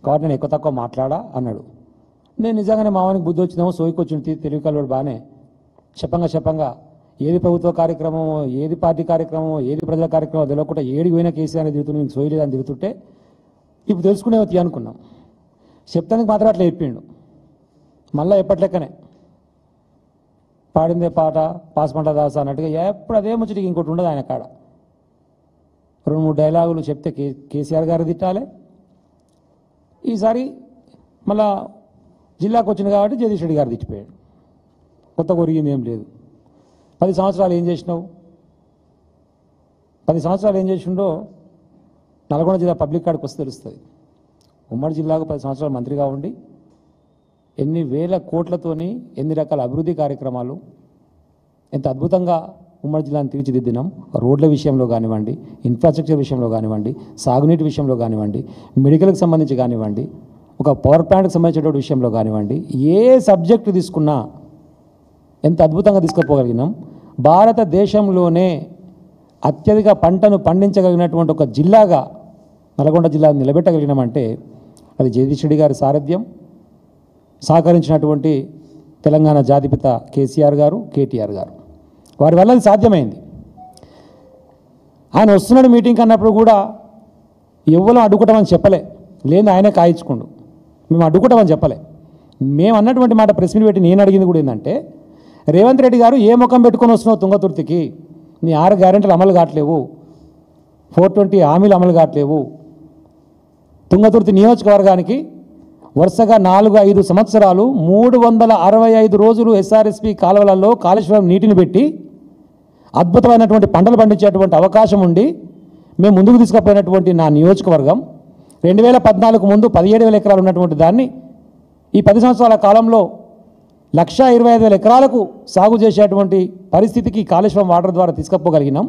కాబట్టి నేను ఎక్కువ తక్కువ మాట్లాడా అన్నాడు. నేను నిజంగానే మావానికి బుద్ధి వచ్చిందేమో, సోయికి వచ్చింది, తెలివి కలవాడు బాగానే చెప్పంగా ఏది ప్రభుత్వ కార్యక్రమం, ఏది పార్టీ కార్యక్రమం, ఏది ప్రజల కార్యక్రమం తెలియకుండా ఏడికి పోయినా కేసీఆర్ అని తిరుగుతుంది, నీకు సోయి లేదని తిరుగుతుంటే ఇప్పుడు తెలుసుకునే అనుకున్నాం. చెప్తానికి మాత్రం అట్లా చెప్పిండు. మళ్ళీ ఎప్పట్లెక్కనే పాడిందే పాట పాస్మంట దాస అన్నట్టుగా ఎప్పుడు అదే ముచ్చటికి ఇంకోటి ఉండదు ఆయన కాడ. 2-3 డైలాగులు చెప్తే కేసీఆర్ గారు తిట్టాలి. ఈసారి మళ్ళా జిల్లాకు వచ్చింది కాబట్టి జగదీష్ రెడ్డి గారు తిట్టిపోయాడు. కొత్త కొరిగింది ఏం లేదు. 10 సంవత్సరాలు ఏం చేసినావు? 10 సంవత్సరాలు ఏం చేసిండో నల్గొండ జిల్లా పబ్లిక్ కార్డుకి వస్తే తెలుస్తుంది. ఉమ్మడి జిల్లాకు 10 సంవత్సరాలు మంత్రిగా ఉండి ఎన్ని వేల కోట్లతోని ఎన్ని రకాల అభివృద్ధి కార్యక్రమాలు ఎంత అద్భుతంగా ఉమ్మడి జిల్లాను తీర్చిదిద్దినాం. రోడ్ల విషయంలో కానివ్వండి, ఇన్ఫ్రాస్ట్రక్చర్ విషయంలో కానివ్వండి, సాగునీటి విషయంలో కానివ్వండి, మెడికల్కి సంబంధించి కానివ్వండి, ఒక పవర్ ప్లాంట్కి సంబంధించిన విషయంలో కానివ్వండి, ఏ సబ్జెక్టు తీసుకున్నా ఎంత అద్భుతంగా తీసుకుపోగలిగినాం. భారతదేశంలోనే అత్యధిక పంటను పండించగలిగినటువంటి ఒక జిల్లాగా నల్గొండ జిల్లాను నిలబెట్టగలిగినామంటే అది జగదీష్ రెడ్డి గారి సారథ్యం, సహకరించినటువంటి తెలంగాణ జాతిపిత కేసీఆర్ గారు, కేటీఆర్ గారు, వారి వల్ల అది సాధ్యమైంది. ఆయన వస్తున్నాడు మీటింగ్ అన్నప్పుడు కూడా ఎవ్వరూ అడ్డుకుంటామని చెప్పలే, లేదు ఆయనే కాయించుకుండు. మేము అడ్డుకుంటామని చెప్పలే. మేము అన్నటువంటి మాట ప్రెస్ మీట్ పెట్టి నేను అడిగింది కూడా ఏంటంటే, రేవంత్ రెడ్డి గారు ఏ ముఖం పెట్టుకొని వస్తున్నావు తుంగతుర్తికి? నీ 6 గ్యారెంటీలు అమలు కావట్లేవు, 420 హామీలు అమలు కావట్లేవు. తుంగతుర్తి నియోజకవర్గానికి వరుసగా 4-5 సంవత్సరాలు 365 రోజులు ఎస్ఆర్ఎస్పి కాలువలలో కాళేశ్వరం నీటిని పెట్టి అద్భుతమైనటువంటి పంటలు పండించేటువంటి అవకాశం ఉండి మేము ముందుకు తీసుకుపోయినటువంటి నా నియోజకవర్గం 2014 ముందు 17,000 ఎకరాలు ఉన్నటువంటి దాన్ని ఈ 10 సంవత్సరాల కాలంలో 1,25,000 ఎకరాలకు సాగు చేసేటువంటి పరిస్థితికి కాళేశ్వరం వాటర్ ద్వారా తీసుకుపోగలిగినాం.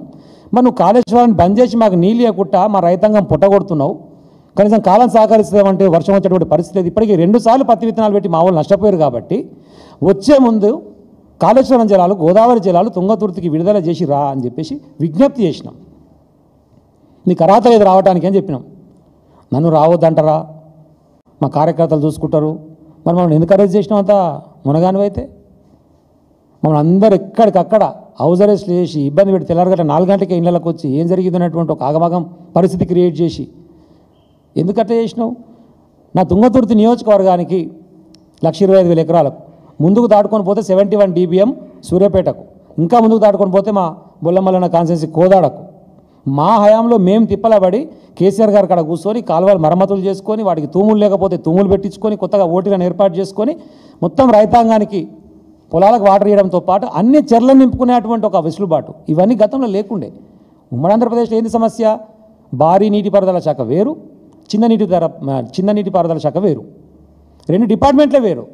మరి నువ్వు కాళేశ్వరాన్ని బంద్ చేసి మాకు నీళ్ళు ఇవ్వకుండా మా రైతాంగం పుట్టగొడుతున్నావు. కనీసం కాలం సహకరిస్తామంటే వర్షం వచ్చేటువంటి పరిస్థితి లేదు. ఇప్పటికీ 2 సార్లు పత్తి విత్తనాలు పెట్టి మా వాళ్ళు నష్టపోయారు. కాబట్టి వచ్చే ముందు కాళేశ్వరం జలాలు, గోదావరి జలాలు తుంగతుర్తికి విడుదల చేసి రా అని చెప్పేసి విజ్ఞప్తి చేసినాం. నీకు అర్హత లేదు రావడానికి అని చెప్పినాం. నన్ను రావద్దంటారా, మా కార్యకర్తలు చూసుకుంటారు. మరి మనం ఎందుకు అరెస్ట్ చేసినామంతా మునగానివైతే? మమ్మల్ని అందరూ ఎక్కడికక్కడ హౌస్ అరెస్ట్ చేసి ఇబ్బంది పెట్టి తెల్లారగట్ట 4 గంటలకే ఇళ్లకు వచ్చి ఏం జరిగింది అన్నటువంటి ఒక ఆగమాగం పరిస్థితి క్రియేట్ చేసి ఎందుకట్లా చేసినావు? నా తుంగతుర్తి నియోజకవర్గానికి 1,25,000 ఎకరాలకు ముందుకు దాటుకొని పోతే 71 DBM సూర్యాపేటకు, ఇంకా ముందుకు దాటుకొని పోతే మా బొల్లమల్లన్న కాన్స్టిట్యున్సీ కోదాడకు. మా హయాంలో మేము తిప్పలబడి కేసీఆర్ గారు అక్కడ కూర్చొని కాలువలు మరమ్మతులు చేసుకొని వాటికి తూములు లేకపోతే తూములు పెట్టించుకొని కొత్తగా ఓటీలను ఏర్పాటు చేసుకొని మొత్తం రైతాంగానికి పొలాలకు వాటర్ ఇవ్వడంతో పాటు అన్ని చెర్లను నింపుకునేటువంటి ఒక వెసులుబాటు ఇవన్నీ గతంలో లేకుండే. ఉమ్మడి ఆంధ్రప్రదేశ్లో ఏంది సమస్య? భారీ నీటిపారుదల శాఖ వేరు, చిన్న నీటిపారుదల శాఖ వేరు, 2 డిపార్ట్మెంట్లే వేరు.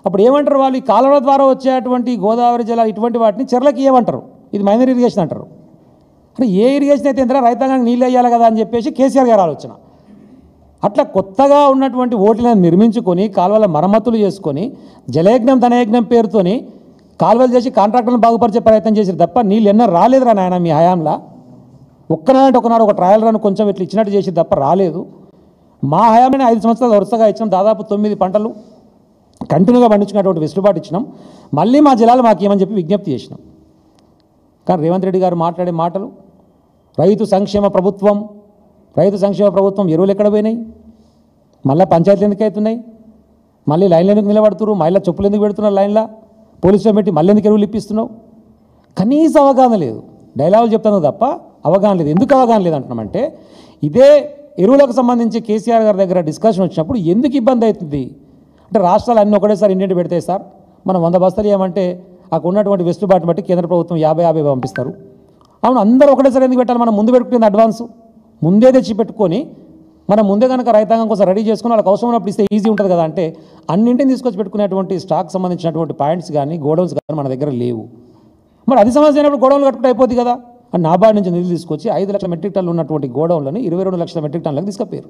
అప్పుడు ఏమంటారు వాళ్ళు? ఈ కాలువల ద్వారా వచ్చేటువంటి గోదావరి జలాలు ఇటువంటి వాటిని చెర్లకి ఏమంటారు? ఇది మైనర్ ఇరిగేషన్ అంటారు. అంటే ఏ ఇరిగేషన్ అయితే ఎంత రైతాంగానికి నీళ్ళు వేయాలి కదా అని చెప్పేసి కేసీఆర్ గారు ఆలోచన. అట్లా కొత్తగా ఉన్నటువంటి ఓట్లను నిర్మించుకొని కాలువల మరమ్మతులు చేసుకొని జలయజ్ఞం ధనయజ్ఞం పేరుతోని కాలువలు చేసి కాంట్రాక్టర్లను బాగుపరిచే ప్రయత్నం చేశారు తప్ప నీళ్ళు ఎన్నో రాలేదురా నాయన మీ హయాంలో. ఒక్కనాడు ఒక ట్రయల్ రన్ కొంచెం ఇట్లా ఇచ్చినట్టు చేసి తప్ప రాలేదు. మా హయాంలోనే 5 సంవత్సరాలు వరుసగా ఇచ్చినాం. దాదాపు 9 పంటలు కంటిన్యూగా పండించుకున్నటువంటి వెసులుబాటు ఇచ్చినాం. మళ్ళీ మా జిల్లాలో మాకు ఏమని చెప్పి విజ్ఞప్తి చేసినాం. కానీ రేవంత్ రెడ్డి గారు మాట్లాడే మాటలు రైతు సంక్షేమ ప్రభుత్వం ఎరువులు ఎక్కడ పోయినాయి? మళ్ళీ పంచాయతీలు ఎందుకు అవుతున్నాయి? మళ్ళీ లైన్లు ఎందుకు నిలబడుతున్నారు? మళ్ళీ చెప్పులు ఎందుకు పెడుతున్నారు లైన్లో? పోలీసులో పెట్టి మళ్ళీ ఎందుకు ఎరువులు ఇప్పిస్తున్నావు? కనీస అవగాహన లేదు. డైలాగులు చెప్తాను తప్ప అవగాహన లేదు. ఎందుకు అవగాహన లేదు అంటున్నామంటే, ఇదే ఎరువులకు సంబంధించి కేసీఆర్ గారి దగ్గర డిస్కషన్ వచ్చినప్పుడు ఎందుకు ఇబ్బంది అవుతుంది అంటే, రాష్ట్రాలు అన్నీ ఒకటేసారి ఇండియన్ పెడతాయి సార్, మనం 100 బస్తాలు ఏమంటే అక్కడ ఉన్నటువంటి వెసులుబాటును బట్టి కేంద్ర ప్రభుత్వం 50 పంపిస్తారు. అవును, అందరూ ఒకటేసారి ఎందుకు పెట్టాలి? మనం ముందు పెట్టుకునేది అడ్వాన్స్ ముందే తెచ్చి పెట్టుకొని మనం ముందే కనుక రైతాంగం కోసం రెడీ చేసుకుని వాళ్ళకి అవసరం ఉన్నప్పుడు ఇస్తే ఈజీ ఉంటుంది కదా. అంటే అన్నింటిని తీసుకొచ్చి పెట్టుకునేటువంటి స్టాక్ సంబంధించినటువంటి పాయింట్స్ కానీ గోడౌన్స్ కానీ మన దగ్గర లేవు. మరి అది సమస్య అయినప్పుడు గోడౌన్లు కట్టుకుంటే అయిపోతుంది కదా అని నాబార్డ్ నుంచి నిధులు తీసుకొచ్చి 5 లక్షల మెట్రిక్ టన్నులు ఉన్నటువంటి గోడౌన్లను 22 లక్షల మెట్రిక్ టన్నులకు తీసుకుపోయారు.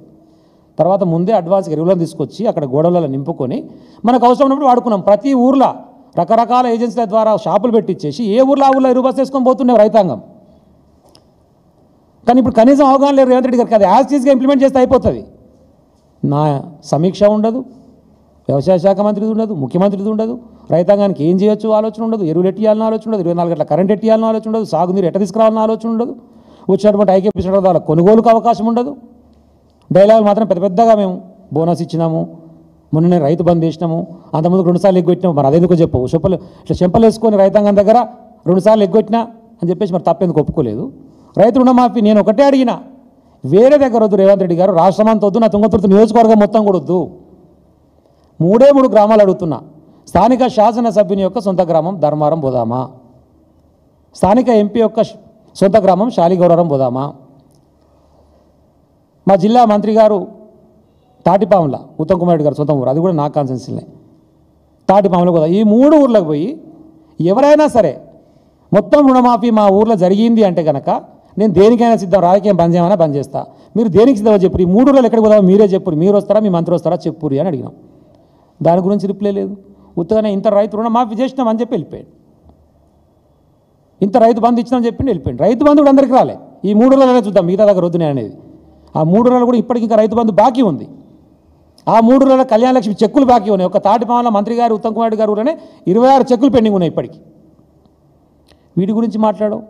తర్వాత ముందే అడ్వాన్స్ ఎరువులను తీసుకొచ్చి అక్కడ గోడౌన్లలో నింపుకొని మనకు అవసరం ఉన్నప్పుడు వాడుకున్నాం. ప్రతి ఊర్లో రకరకాల ఏజెన్సీల ద్వారా షాపులు పెట్టించేసి ఏ ఊర్లో ఆ ఊర్లో ఎరువు బస్సు వేసుకొని పోతున్నాయి రైతాంగం. కానీ ఇప్పుడు కనీసం అవగాహన లేదు రేవంత్ రెడ్డి గారికి. అది యాజ్ ఈజ్గా ఇంప్లిమెంట్ చేస్తే అయిపోతుంది. నా సమీక్ష ఉండదు, వ్యవసాయ శాఖ మంత్రిది ఉండదు, ముఖ్యమంత్రిది ఉండదు, రైతాంగానికి ఏం చేయొచ్చు ఆలోచన ఉండదు, ఎరువులు ఎట్టియాలని ఆలోచన ఉండదు, 24 గంటల కరెంట్ ఎట్టియాలని ఆలోచన ఉండదు, సాగునీరు ఎట్ట తీసుకురావాలని ఆలోచన ఉండదు, వచ్చినటువంటి ఐకేపీ వాళ్ళ కొనుగోలుకు అవకాశం ఉండదు. డైలాగులు మాత్రం పెద్ద పెద్దగా మేము బోనస్ ఇచ్చినాము, మొన్ననే రైతు బంద్ చేసినాము, అంతకుముందు 2 సార్లు ఎగ్గొట్టినాము, మరి అదెందుకో చెప్పు. ఇట్లా చెంపలు వేసుకొని రైతాంగం దగ్గర 2 సార్లు ఎగ్గొట్టినా అని చెప్పేసి మరి తప్పేందుకు ఒప్పుకోలేదు. రైతు రుణమాఫీ నేను ఒకటే అడిగినా, వేరే దగ్గర వద్దు రేవంత్ రెడ్డి గారు, రాష్ట్రమంతా వద్దు, నా తుంగతుర్తి నియోజకవర్గం మొత్తం కూడా వద్దు, 3 గ్రామాలు అడుగుతున్నా. స్థానిక శాసనసభ్యుని యొక్క సొంత గ్రామం ధర్మారం బోదామా, స్థానిక ఎంపీ యొక్క సొంత గ్రామం శాలిగౌరవం బోదామా, మా జిల్లా మంత్రి గారు తాటిపాముల ఉత్తమ్ కుమార్ రెడ్డి గారు సొంత ఊరు, అది కూడా నా కాన్సెన్సీలే, తాటిపాముల బోదా. ఈ 3 ఊర్లకు పోయి ఎవరైనా సరే మొత్తం రుణమాఫీ మా ఊర్లో జరిగింది అంటే కనుక నేను దేనికైనా సిద్ధం, రాజకీయం బంద్ చేయమన్నా బంద్ చేస్తా. మీరు దేనికి సిద్ధమో చెప్పు, ఈ 3 ఊర్లలో ఎక్కడికి పోదామో మీరే చెప్పు, మీరు వస్తారా మీ మంత్రి వస్తారా చెప్పురి అని అడిగినాం. దాని గురించి రిప్లై లేదు. ఉత్తగానే ఇంత రైతు రుణమాఫీ చేసినాం అని చెప్పి వెళ్ళిపోయాడు, ఇంత రైతు బంధు ఇచ్చినామని చెప్పి వెళ్ళిపోయాడు. రైతు బంధు కూడా అందరికీ రాలే. ఈ 3 ఊర్లలోనే చూద్దాం, మిగతా దగ్గర వద్దునే అనేది. ఆ 3 ఊర్లలో కూడా ఇప్పటికి ఇంకా రైతు బంధు బాకీ ఉంది. ఆ 3 ఊర్లలో కళ్యాణ లక్ష్మి చెక్కులు బాకీ ఉన్నాయి. ఒక తాటిపాముల మంత్రి గారు ఉత్తమ్ కుమార్ రెడ్డి గారు ఊరనే 26 చెక్కులు పెండింగ్ ఉన్నాయి ఇప్పటికి. వీటి గురించి మాట్లాడవు.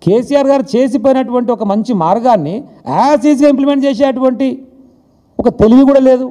కేసీఆర్ గారు చేసిపోయినటువంటి ఒక మంచి మార్గాన్ని యాజ్ ఈజ్గా ఇంప్లిమెంట్ చేసేటువంటి ఒక తెలివి కూడా లేదు.